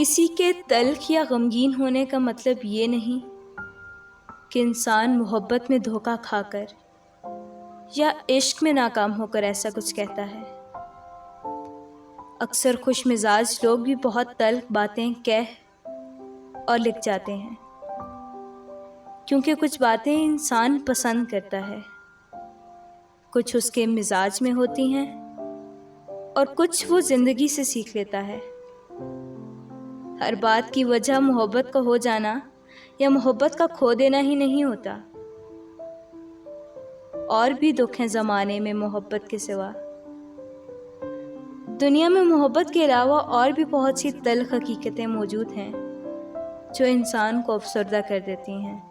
किसी के तल्ख या गमगीन होने का मतलब ये नहीं कि इंसान मोहब्बत में धोखा खाकर या इश्क में नाकाम होकर ऐसा कुछ कहता है। अक्सर खुश मिजाज लोग भी बहुत तल्ख बातें कह और लिख जाते हैं, क्योंकि कुछ बातें इंसान पसंद करता है, कुछ उसके मिजाज में होती हैं और कुछ वो ज़िंदगी से सीख लेता है। हर बात की वजह मोहब्बत का हो जाना या मोहब्बत का खो देना ही नहीं होता। और भी दुख हैं ज़माने में मोहब्बत के सिवा। दुनिया में मोहब्बत के अलावा और भी बहुत सी तल्ख हकीकतें मौजूद हैं जो इंसान को अफसरदा कर देती हैं।